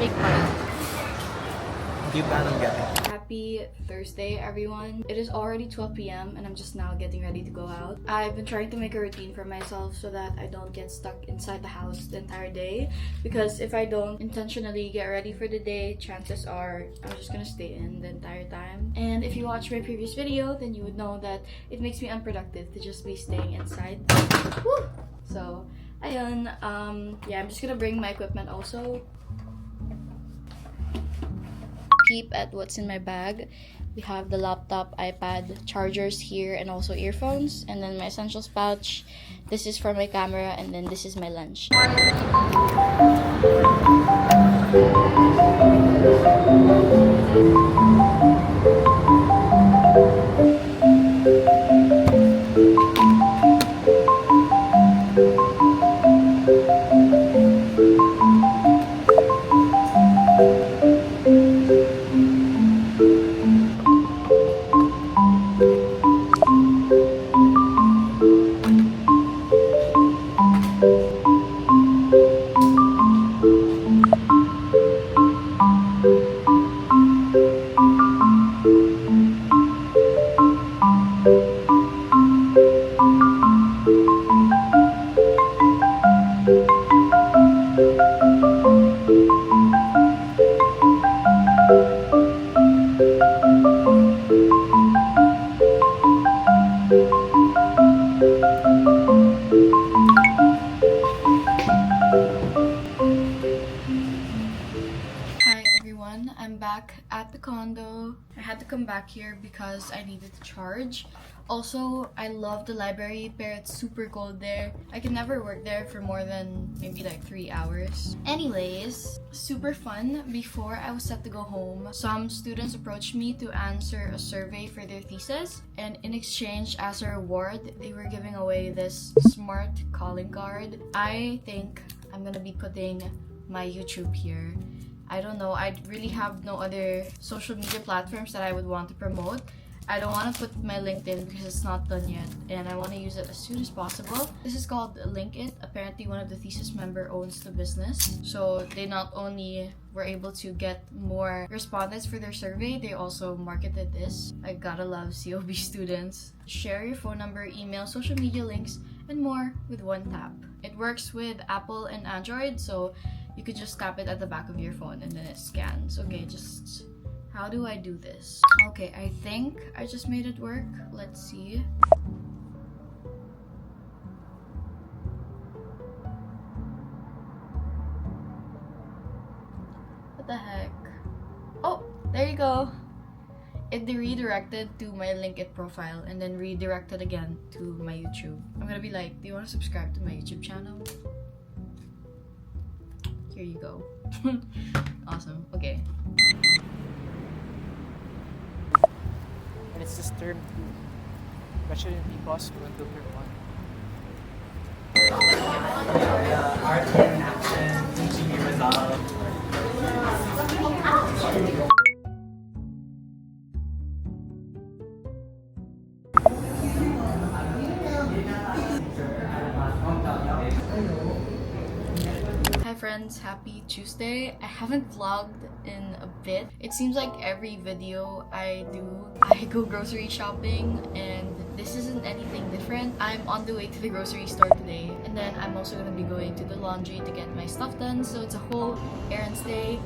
make money. Do you plan on getting? Happy Thursday, everyone. It is already 12 p.m. and I'm just now getting ready to go out. I've been trying to make a routine for myself so that I don't get stuck inside the house the entire day, because if I don't intentionally get ready for the day, chances are I'm just gonna stay in the entire time. And if you watched my previous video, then you would know that it makes me unproductive to just be staying inside. Woo! So, ayun, yeah, I'm just gonna bring my equipment also. Peep at what's in my bag. We have the laptop, iPad, chargers here, and also earphones, and then my essentials pouch. This is for my camera, and then this is my lunch. I'm back at the condo. I had to come back here because I needed to charge. Also, I love the library, but it's super cold there. I can never work there for more than maybe like 3 hours. Anyways, super fun. Before I was set to go home, some students approached me to answer a survey for their thesis, and in exchange as a reward, they were giving away this smart calling card. I think I'm gonna be putting my YouTube here. I don't know, I really have no other social media platforms that I would want to promote. I don't want to put my LinkedIn because it's not done yet, and I want to use it as soon as possible. This is called Linkit. Apparently one of the thesis member owns the business, so they not only were able to get more respondents for their survey, they also marketed this. I gotta love COB students. Share your phone number, email, social media links, and more with one tap. It works with Apple and Android, so you could just tap it at the back of your phone and then it scans. Okay, just how do I do this? Okay, I think I just made it work. Let's see. What the heck? Oh, there you go. It redirected to my Linkit profile and then redirected again to my YouTube. I'm gonna be like, do you want to subscribe to my YouTube channel? Here you go. Awesome. Okay. And it's just term 2. That shouldn't be possible until term 1. Art in action, teaching you resolve. Hi friends, happy Tuesday. I haven't vlogged in a bit. It seems like every video I do, I go grocery shopping, and this isn't anything different. I'm on the way to the grocery store today, and then I'm also gonna be going to the laundry to get my stuff done, so it's a whole errands day.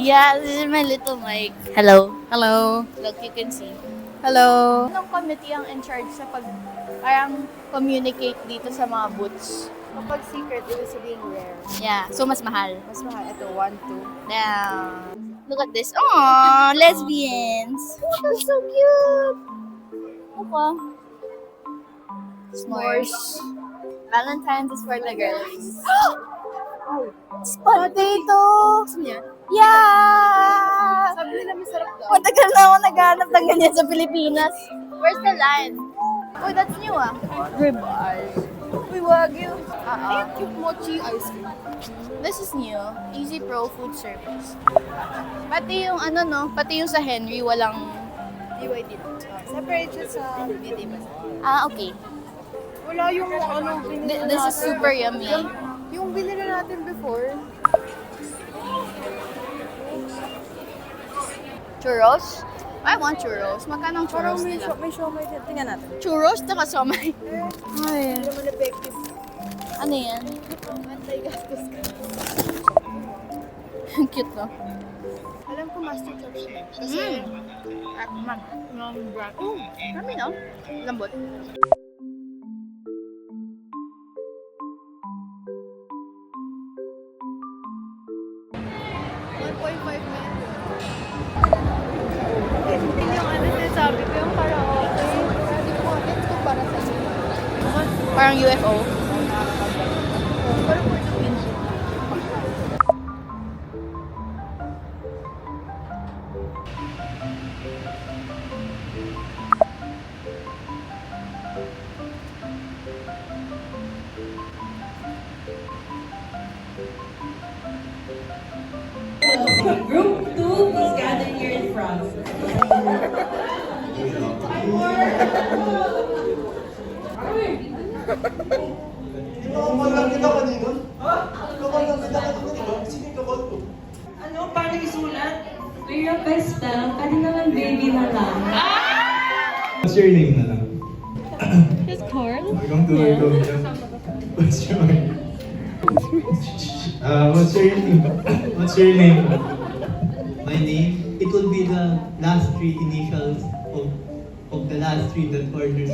Yeah, this is my little mic. Hello. Hello. Look, you can see. Hello. Anong committee ang in charge sa parang communicate dito sa mga booths? Kapag secret, ibig sabihin rare. Yeah, so mas mahal. Mas mahal. Ito, 1, 2. Now, look at this. Aww, lesbians. Oh, that's so cute. Okay. S'mores. Valentines is for the girls. Potato! Yeah! Sabi nila masarap daw. Matagal na ako naghanap ng ganyan sa Pilipinas. Where's the line? Uy, that's new ah. Ribeyes. Uy, Wagyu. Ay, cute mochi ice cream. This is new. Easy Pro Food Service. Pati yung ano no, pati yung sa Henry walang DYD. Separate siya sa beauty bazaar. Ah, okay. Wala yung ano, binili This is natin. super yummy. Yung binili natin before. Churros? I want churros. Magkano ang Parang churros may nila? siomay din. Tingnan natin. Churros na somay. Ay, Hindi naman effective. ano yan? Anti-gastos ka. Ang cute no? Alam ko master chef siya. Kasi, Man. ng brand. Kami no? Lambot. Yung ano sinasabi ko, yung karaoke. Sabi ko, let's go para sa iyo. Parang UFO. Parang for the win. Group 2, please gather here in front. Ano? Paano isulat? We're your best pal. Kadi naman baby na lang. What's your name na lang? It's Carl. Welcome to my home. What's your what's your name? What's your name? My name? It will be the last three initials of the last three that ordered.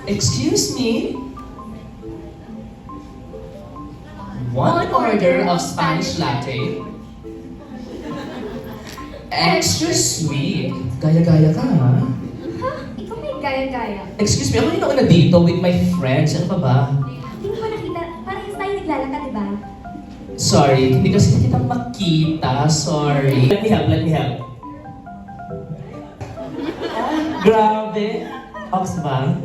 Excuse me? One order of Spanish latte. Extra sweet. Gaya-gaya ka, ha? Ikaw may gaya-gaya. Excuse me, ako yung nauna dito with my friends. Ano pa ba? Hindi mo ba nakita? Parang tayo naglalakad, di ba? Sorry, hindi kasi kita makita. Sorry. Let me help, let me help. Grabe. Ox ba?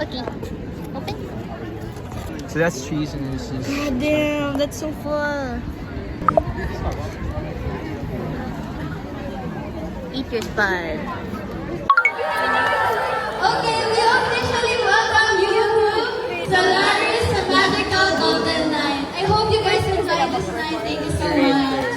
Okay. Okay. So that's cheese and this is... God damn, that's so full. Eat your spud. Okay, we officially welcome you to Diaries, the magical golden night. I hope you guys enjoy this night. Thank you so much.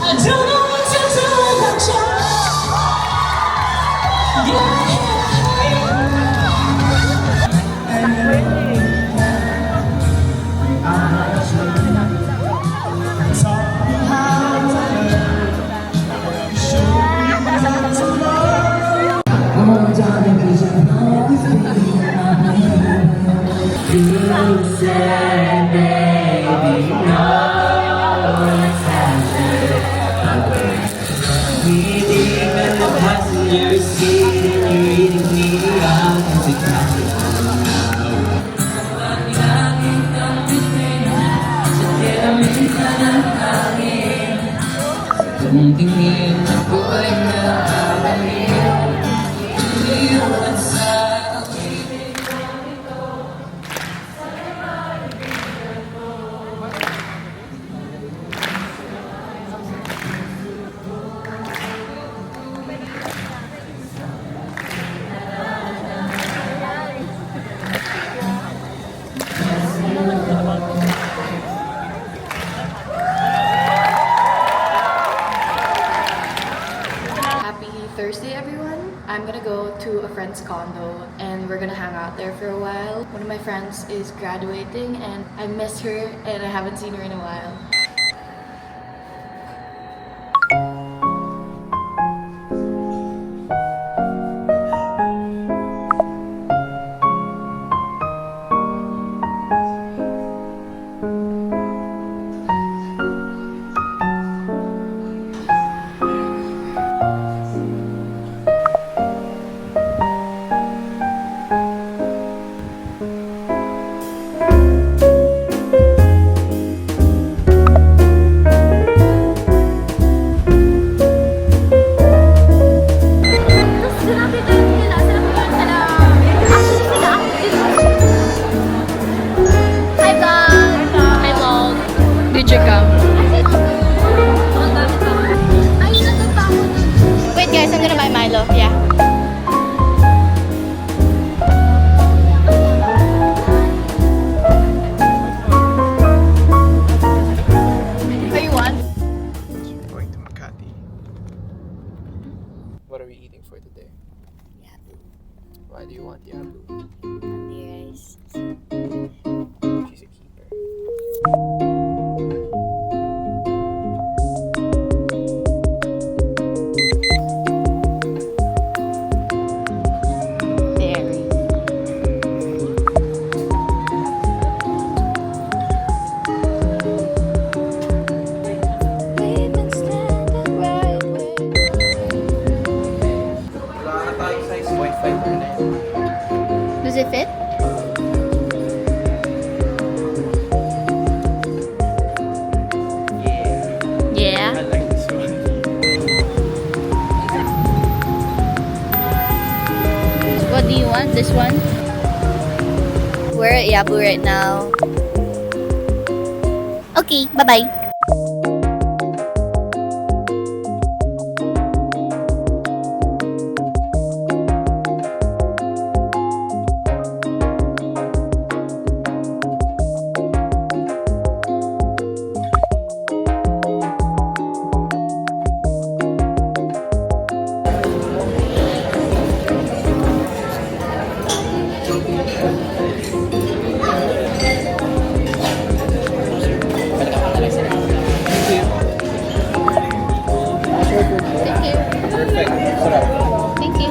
I don't know what to do without you. Kung tingin ako ay nakabalik, iwan sa akin. friend's condo and we're gonna hang out there for a while. One of my friends is graduating and I miss her and I haven't seen her in a while. Wait guys, I'm gonna buy Milo. Yeah. What do you want? Going to Makati. What are we eating for today? Yabu. Why do you want yabu? Diaries. She's a keeper. Does it fit? Yeah. I like this one. What do you want? This one? We're at Yabu right now. Okay, bye-bye. Thank you.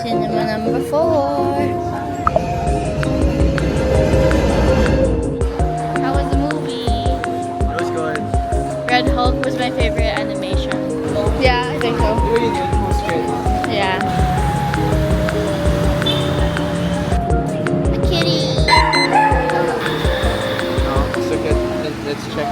Cinema number 4. How was the movie? It was good. Red Hulk was my favorite animation. Yeah, I think so. Really good. It was good. Yeah. A kitty. No, let's look at. Let's check.